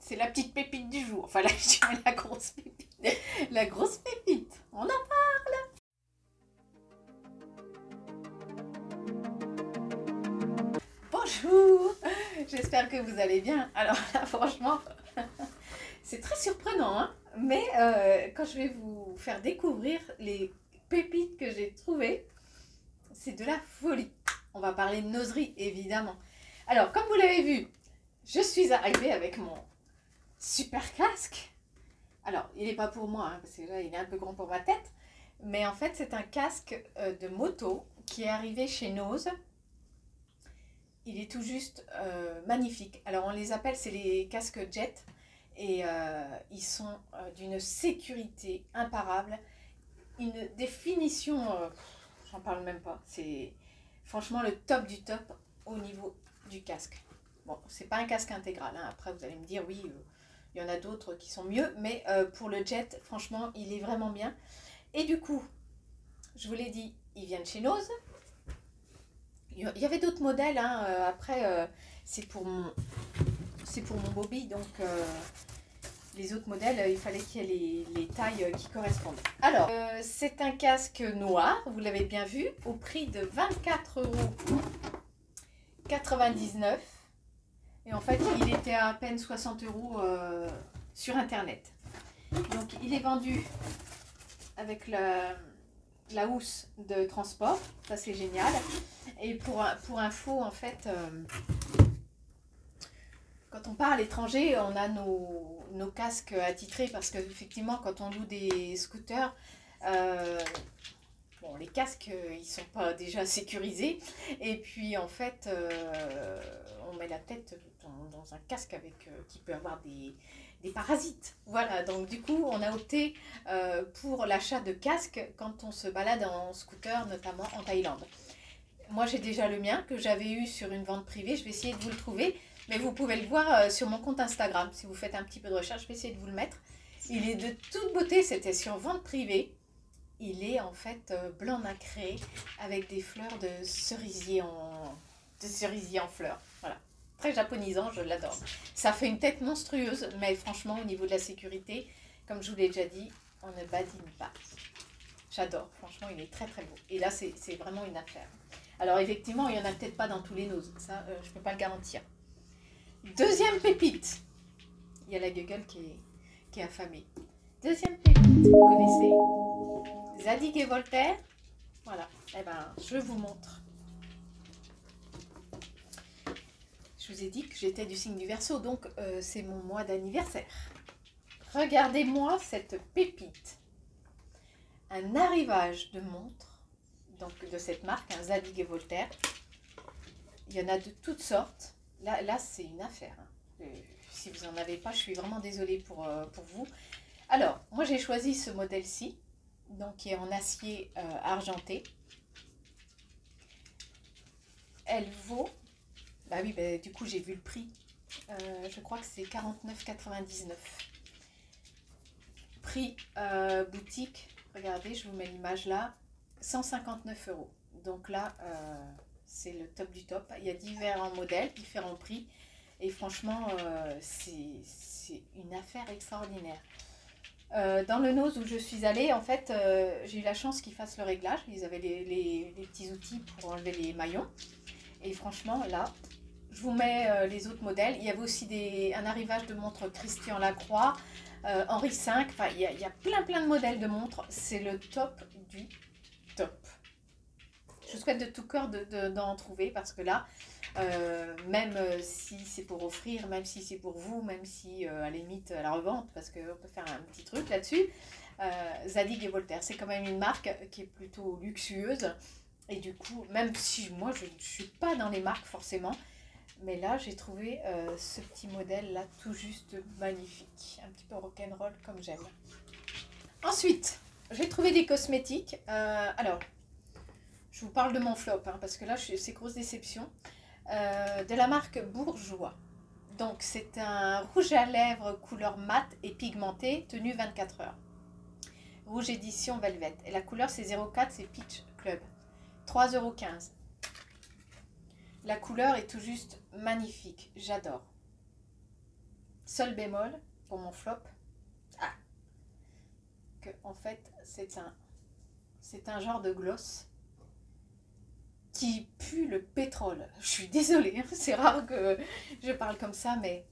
c'est la petite pépite du jour. Enfin, là, je dirais la grosse pépite. La grosse pépite. On en parle. Bonjour. J'espère que vous allez bien. Alors là, franchement, c'est très surprenant, hein, mais quand je vais vous faire découvrir les pépites que j'ai trouvées, c'est de la folie. On va parler de noserie, évidemment. Alors, comme vous l'avez vu, je suis arrivée avec mon super casque. Alors, il n'est pas pour moi, hein, parce que là, il est un peu grand pour ma tête. Mais en fait, c'est un casque de moto qui est arrivé chez Nose. Il est tout juste magnifique. Alors, on les appelle, c'est les casques Jet. Et ils sont d'une sécurité imparable. Une définition, j'en parle même pas. C'est franchement le top du top au niveau du casque. Bon, c'est pas un casque intégral, hein. Après vous allez me dire oui, il y en a d'autres qui sont mieux, mais pour le Jet, franchement, il est vraiment bien. Et du coup, je vous l'ai dit, ils viennent chez Nose. Il y avait d'autres modèles, hein. Après, c'est pour mon Bobby, donc les autres modèles, il fallait qu'il y ait les tailles qui correspondent. Alors, c'est un casque noir, vous l'avez bien vu, au prix de 24,99 €. Et en fait, il était à peine 60 € sur Internet. Donc, il est vendu avec la housse de transport. Ça, c'est génial. Et pour info, en fait, quand on part à l'étranger, on a nos casques attitrés parce qu'effectivement, quand on loue des scooters, bon, les casques, ils ne sont pas déjà sécurisés. Et puis, en fait, on met la tête dans un casque qui peut avoir des parasites. Voilà, donc du coup, on a opté pour l'achat de casques quand on se balade en scooter, notamment en Thaïlande. Moi, j'ai déjà le mien que j'avais eu sur une vente privée. Je vais essayer de vous le trouver. Mais vous pouvez le voir sur mon compte Instagram. Si vous faites un petit peu de recherche, je vais essayer de vous le mettre. Il est de toute beauté. C'était sur vente privée. Il est en fait blanc nacré avec des fleurs de cerisier en fleurs. Voilà. Très japonisant, je l'adore. Ça fait une tête monstrueuse, mais franchement, au niveau de la sécurité, comme je vous l'ai déjà dit, on ne badine pas. J'adore. Franchement, il est très très beau. Et là, c'est vraiment une affaire. Alors effectivement, il n'y en a peut-être pas dans tous les noses. Ça, je ne peux pas le garantir. Deuxième pépite. Il y a la Google qui est affamée. Deuxième pépite, vous connaissez Zadig et Voltaire. Voilà, eh ben, je vous montre. Je vous ai dit que j'étais du signe du Verseau, donc c'est mon mois d'anniversaire. Regardez-moi cette pépite. Un arrivage de montre, donc de cette marque, un Zadig et Voltaire. Il y en a de toutes sortes. Là c'est une affaire. Hein. Si vous n'en avez pas, je suis vraiment désolée pour vous. Alors, moi j'ai choisi ce modèle-ci, donc qui est en acier argenté. Elle vaut, bah oui, bah, du coup j'ai vu le prix, je crois que c'est 49,99 €. Prix boutique, regardez, je vous mets l'image là, 159 €. Donc là, c'est le top du top. Il y a différents modèles, différents prix. Et franchement, c'est une affaire extraordinaire. Dans le Nose où je suis allée, en fait, j'ai eu la chance qu'ils fassent le réglage. Ils avaient les petits outils pour enlever les maillons. Et franchement, là, je vous mets les autres modèles. Il y avait aussi un arrivage de montres Christian Lacroix, Henri V. Enfin, il y a plein de modèles de montres. C'est le top du top. Je vous souhaite de tout cœur d'en trouver parce que là, même si c'est pour offrir, même si c'est pour vous, même si à la limite à la revente, parce qu'on peut faire un petit truc là-dessus, Zadig et Voltaire, c'est quand même une marque qui est plutôt luxueuse. Et du coup, même si moi je ne suis pas dans les marques forcément, mais là j'ai trouvé ce petit modèle là tout juste magnifique, un petit peu rock'n'roll comme j'aime. Ensuite, j'ai trouvé des cosmétiques. Alors, je vous parle de mon flop, hein, parce que là, c'est grosse déception. De la marque Bourjois. Donc, c'est un rouge à lèvres couleur mat et pigmenté, tenu 24 heures. Rouge édition Velvet. Et la couleur, c'est 04, c'est Peach Club. 3,15 €. La couleur est tout juste magnifique. J'adore. Seul bémol pour mon flop, ah, que en fait c'est un genre de gloss qui pue le pétrole. Je suis désolée, hein, c'est rare que je parle comme ça, mais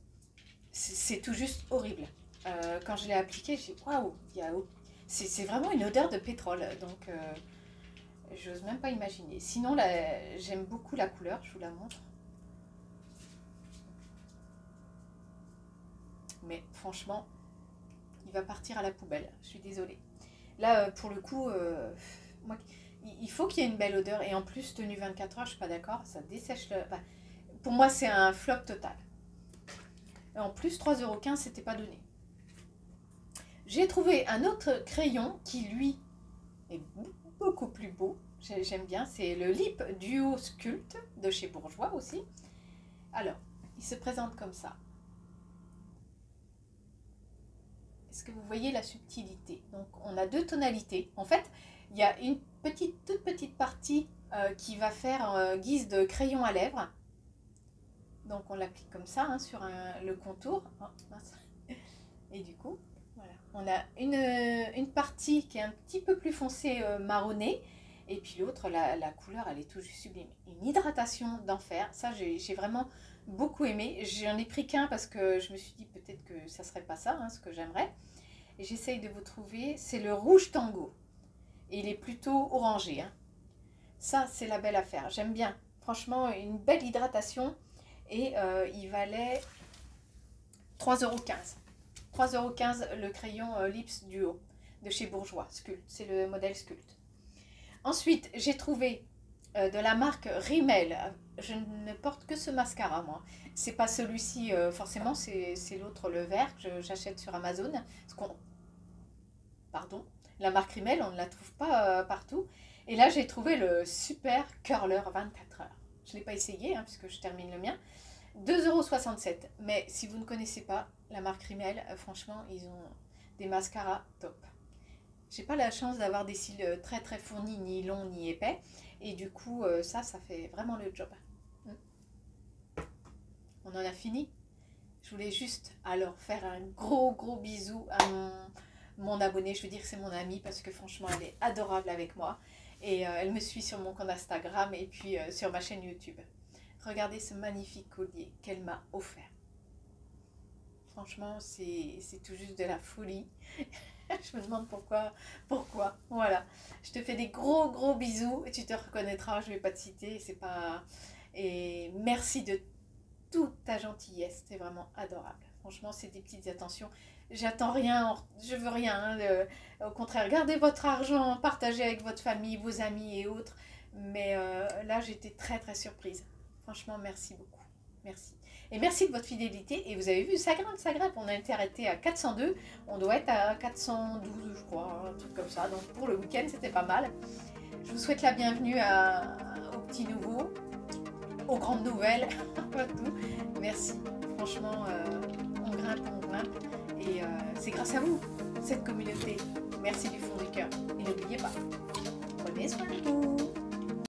c'est tout juste horrible. Quand je l'ai appliqué, j'ai dit waouh, c'est vraiment une odeur de pétrole, donc j'ose même pas imaginer. Sinon, j'aime beaucoup la couleur, je vous la montre. Mais franchement, il va partir à la poubelle, je suis désolée. Là, pour le coup, moi, il faut qu'il y ait une belle odeur. Et en plus, tenue 24 heures, je suis pas d'accord, ça dessèche le... Enfin, pour moi, c'est un flop total. Et en plus, 3,15 €, c'était pas donné. J'ai trouvé un autre crayon qui, lui, est beaucoup plus beau. J'aime bien, c'est le Lip Duo Sculpt de chez Bourjois aussi. Alors, il se présente comme ça. Est-ce que vous voyez la subtilité? Donc, on a deux tonalités. En fait, il y a une toute petite partie qui va faire guise de crayon à lèvres. Donc, on l'applique comme ça hein, sur le contour. Oh, mince. Et du coup, voilà. On a une partie qui est un petit peu plus foncée marronnée. Et puis l'autre, la couleur, elle est tout juste sublime. Une hydratation d'enfer. Ça, j'ai vraiment beaucoup aimé. J'en ai pris qu'un parce que je me suis dit peut-être que ça serait pas ça, hein, ce que j'aimerais. Et j'essaye de vous trouver. C'est le rouge tango. Et il est plutôt orangé. Hein. Ça, c'est la belle affaire. J'aime bien. Franchement, une belle hydratation. Et il valait 3,15 €. 3,15 € le crayon Lips Duo de chez Bourjois. Sculpt. C'est le modèle Sculpt. Ensuite, j'ai trouvé de la marque Rimmel. Je ne porte que ce mascara, moi. C'est pas celui-ci, forcément, c'est l'autre, le vert, que j'achète sur Amazon. Pardon, la marque Rimmel, on ne la trouve pas partout. Et là, j'ai trouvé le Super Curler 24 heures. Je ne l'ai pas essayé, hein, puisque je termine le mien. 2,67 €. Mais si vous ne connaissez pas la marque Rimmel, franchement, ils ont des mascaras top. J'ai pas la chance d'avoir des cils très très fournis, ni longs ni épais. Et du coup, ça fait vraiment le job. On en a fini. Je voulais juste alors faire un gros bisou à mon abonnée. Je veux dire que c'est mon amie parce que franchement, elle est adorable avec moi. Et elle me suit sur mon compte Instagram et puis sur ma chaîne YouTube. Regardez ce magnifique collier qu'elle m'a offert. Franchement, c'est tout juste de la folie. Je me demande pourquoi. Voilà. Je te fais des gros bisous et tu te reconnaîtras. Je ne vais pas te citer. C'est pas... Et merci de toute ta gentillesse. C'est vraiment adorable. Franchement, c'est des petites attentions. J'attends rien. Je veux rien. Au contraire, gardez votre argent. Partagez avec votre famille, vos amis et autres. Mais là, j'étais très surprise. Franchement, merci beaucoup. Merci. Et merci de votre fidélité. Et vous avez vu, ça grimpe. On a été arrêté à 402. On doit être à 412, je crois, un truc comme ça. Donc pour le week-end, c'était pas mal. Je vous souhaite la bienvenue aux petits nouveaux, aux grandes nouvelles, tout. Merci. Franchement, on grimpe. Et c'est grâce à vous, cette communauté. Merci du fond du cœur. Et n'oubliez pas, prenez soin de vous.